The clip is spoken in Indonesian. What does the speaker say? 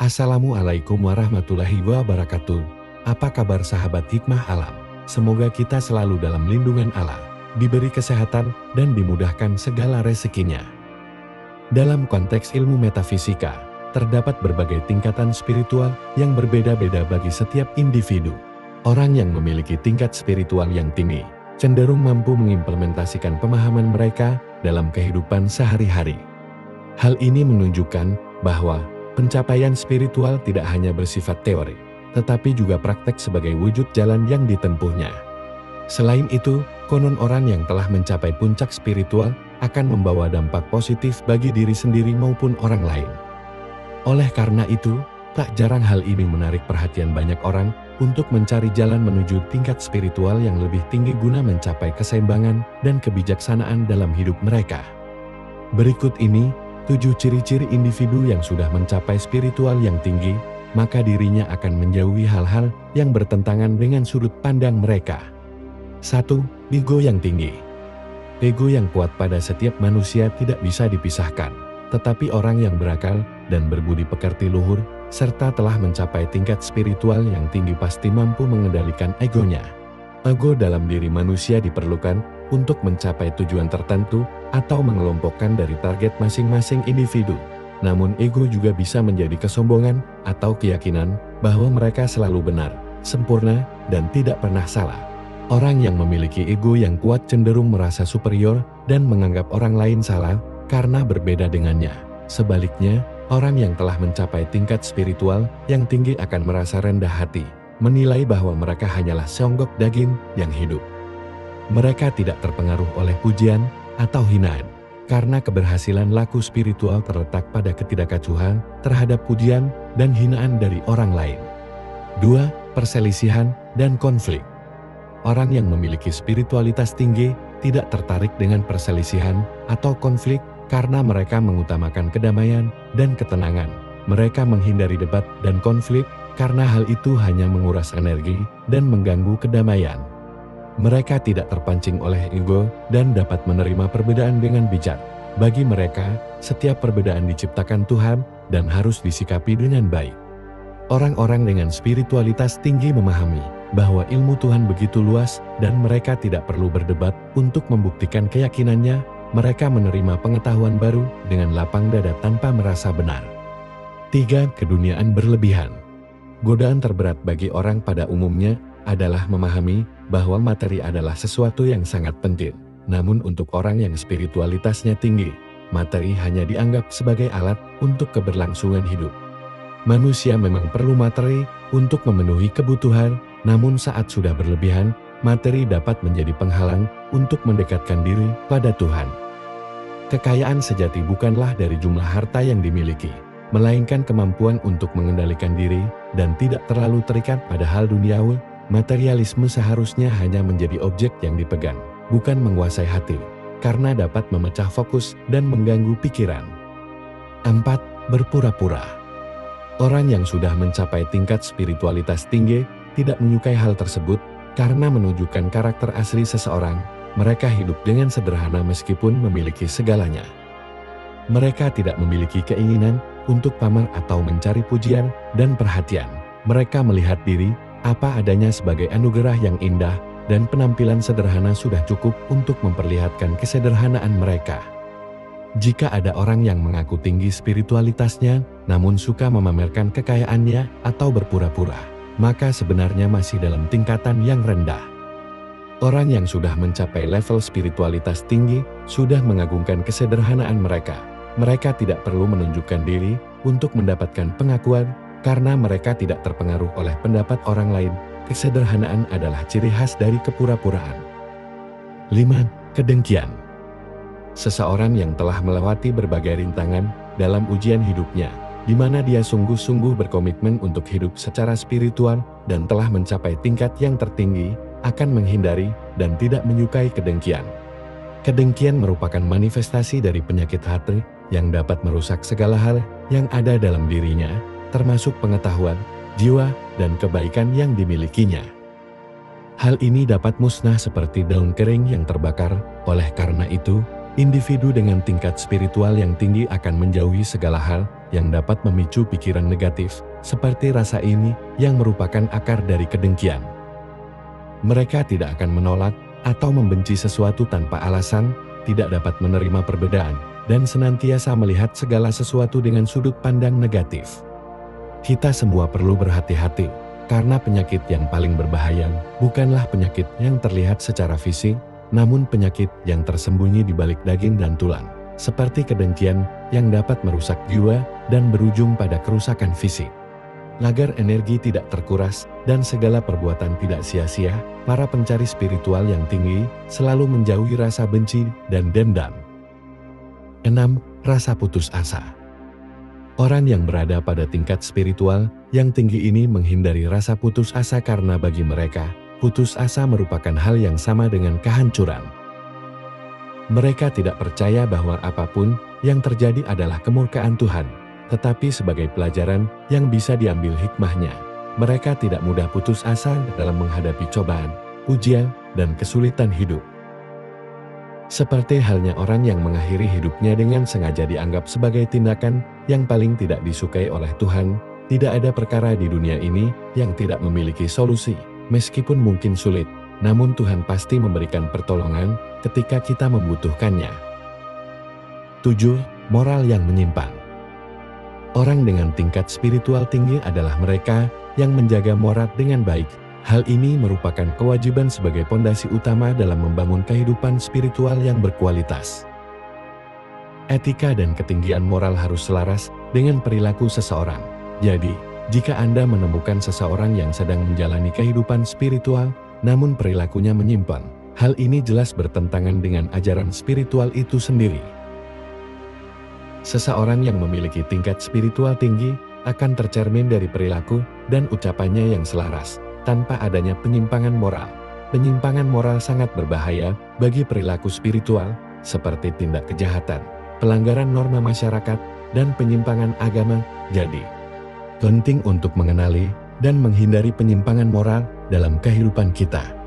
Assalamualaikum warahmatullahi wabarakatuh. Apa kabar sahabat Hikmah Alam? Semoga kita selalu dalam lindungan Allah, diberi kesehatan, dan dimudahkan segala rezekinya. Dalam konteks ilmu metafisika, terdapat berbagai tingkatan spiritual yang berbeda-beda bagi setiap individu. Orang yang memiliki tingkat spiritual yang tinggi, cenderung mampu mengimplementasikan pemahaman mereka dalam kehidupan sehari-hari. Hal ini menunjukkan bahwa pencapaian spiritual tidak hanya bersifat teori, tetapi juga praktek sebagai wujud jalan yang ditempuhnya. Selain itu, konon orang yang telah mencapai puncak spiritual akan membawa dampak positif bagi diri sendiri maupun orang lain. Oleh karena itu, tak jarang hal ini menarik perhatian banyak orang untuk mencari jalan menuju tingkat spiritual yang lebih tinggi guna mencapai keseimbangan dan kebijaksanaan dalam hidup mereka. Berikut ini 7 ciri-ciri individu yang sudah mencapai spiritual yang tinggi, maka dirinya akan menjauhi hal-hal yang bertentangan dengan sudut pandang mereka. 1. Ego yang tinggi. Ego yang kuat pada setiap manusia tidak bisa dipisahkan, tetapi orang yang berakal dan berbudi pekerti luhur, serta telah mencapai tingkat spiritual yang tinggi pasti mampu mengendalikan egonya. Ego dalam diri manusia diperlukan untuk mencapai tujuan tertentu atau mengelompokkan dari target masing-masing individu. Namun ego juga bisa menjadi kesombongan atau keyakinan bahwa mereka selalu benar, sempurna, dan tidak pernah salah. Orang yang memiliki ego yang kuat cenderung merasa superior dan menganggap orang lain salah karena berbeda dengannya. Sebaliknya, orang yang telah mencapai tingkat spiritual yang tinggi akan merasa rendah hati, menilai bahwa mereka hanyalah seonggok daging yang hidup. Mereka tidak terpengaruh oleh pujian atau hinaan, karena keberhasilan laku spiritual terletak pada ketidakacuhan terhadap pujian dan hinaan dari orang lain. 2. Perselisihan dan konflik. Orang yang memiliki spiritualitas tinggi tidak tertarik dengan perselisihan atau konflik karena mereka mengutamakan kedamaian dan ketenangan. Mereka menghindari debat dan konflik karena hal itu hanya menguras energi dan mengganggu kedamaian. Mereka tidak terpancing oleh ego dan dapat menerima perbedaan dengan bijak. Bagi mereka, setiap perbedaan diciptakan Tuhan dan harus disikapi dengan baik. Orang-orang dengan spiritualitas tinggi memahami bahwa ilmu Tuhan begitu luas dan mereka tidak perlu berdebat untuk membuktikan keyakinannya. Mereka menerima pengetahuan baru dengan lapang dada tanpa merasa benar. 3. Keduniaan berlebihan. Godaan terberat bagi orang pada umumnya adalah memahami bahwa materi adalah sesuatu yang sangat penting. Namun untuk orang yang spiritualitasnya tinggi, materi hanya dianggap sebagai alat untuk keberlangsungan hidup. Manusia memang perlu materi untuk memenuhi kebutuhan, namun saat sudah berlebihan, materi dapat menjadi penghalang untuk mendekatkan diri pada Tuhan. Kekayaan sejati bukanlah dari jumlah harta yang dimiliki, melainkan kemampuan untuk mengendalikan diri dan tidak terlalu terikat pada hal duniawi. Materialisme seharusnya hanya menjadi objek yang dipegang, bukan menguasai hati, karena dapat memecah fokus dan mengganggu pikiran. 4. Berpura-pura. Orang yang sudah mencapai tingkat spiritualitas tinggi tidak menyukai hal tersebut karena menunjukkan karakter asli seseorang. Mereka hidup dengan sederhana meskipun memiliki segalanya. Mereka tidak memiliki keinginan untuk pamer atau mencari pujian dan perhatian. Mereka melihat diri apa adanya sebagai anugerah yang indah, dan penampilan sederhana sudah cukup untuk memperlihatkan kesederhanaan mereka. Jika ada orang yang mengaku tinggi spiritualitasnya, namun suka memamerkan kekayaannya atau berpura-pura, maka sebenarnya masih dalam tingkatan yang rendah. Orang yang sudah mencapai level spiritualitas tinggi, sudah mengagungkan kesederhanaan mereka. Mereka tidak perlu menunjukkan diri untuk mendapatkan pengakuan, karena mereka tidak terpengaruh oleh pendapat orang lain. Kesederhanaan adalah ciri khas dari kepura-puraan. 5. Kedengkian. Seseorang yang telah melewati berbagai rintangan dalam ujian hidupnya, di mana dia sungguh-sungguh berkomitmen untuk hidup secara spiritual dan telah mencapai tingkat yang tertinggi, akan menghindari dan tidak menyukai kedengkian. Kedengkian merupakan manifestasi dari penyakit hati yang dapat merusak segala hal yang ada dalam dirinya, termasuk pengetahuan, jiwa, dan kebaikan yang dimilikinya. Hal ini dapat musnah seperti daun kering yang terbakar. Oleh karena itu, individu dengan tingkat spiritual yang tinggi akan menjauhi segala hal yang dapat memicu pikiran negatif, seperti rasa ini yang merupakan akar dari kedengkian. Mereka tidak akan menolak atau membenci sesuatu tanpa alasan, tidak dapat menerima perbedaan, dan senantiasa melihat segala sesuatu dengan sudut pandang negatif. Kita semua perlu berhati-hati, karena penyakit yang paling berbahaya bukanlah penyakit yang terlihat secara fisik, namun penyakit yang tersembunyi di balik daging dan tulang, seperti kedengkian yang dapat merusak jiwa dan berujung pada kerusakan fisik. Agar energi tidak terkuras dan segala perbuatan tidak sia-sia, para pencari spiritual yang tinggi selalu menjauhi rasa benci dan dendam. 6. Rasa putus asa. Orang yang berada pada tingkat spiritual yang tinggi ini menghindari rasa putus asa karena bagi mereka, putus asa merupakan hal yang sama dengan kehancuran. Mereka tidak percaya bahwa apapun yang terjadi adalah kemurkaan Tuhan, tetapi sebagai pelajaran yang bisa diambil hikmahnya. Mereka tidak mudah putus asa dalam menghadapi cobaan, ujian, dan kesulitan hidup. Seperti halnya orang yang mengakhiri hidupnya dengan sengaja dianggap sebagai tindakan yang paling tidak disukai oleh Tuhan, tidak ada perkara di dunia ini yang tidak memiliki solusi, meskipun mungkin sulit, namun Tuhan pasti memberikan pertolongan ketika kita membutuhkannya. 7. Moral yang menyimpang. Orang dengan tingkat spiritual tinggi adalah mereka yang menjaga moral dengan baik. Hal ini merupakan kewajiban sebagai pondasi utama dalam membangun kehidupan spiritual yang berkualitas. Etika dan ketinggian moral harus selaras dengan perilaku seseorang. Jadi, jika Anda menemukan seseorang yang sedang menjalani kehidupan spiritual, namun perilakunya menyimpang, hal ini jelas bertentangan dengan ajaran spiritual itu sendiri. Seseorang yang memiliki tingkat spiritual tinggi akan tercermin dari perilaku dan ucapannya yang selaras, tanpa adanya penyimpangan moral. Penyimpangan moral sangat berbahaya bagi perilaku spiritual, seperti tindak kejahatan, pelanggaran norma masyarakat, dan penyimpangan agama. Jadi, penting untuk mengenali dan menghindari penyimpangan moral dalam kehidupan kita.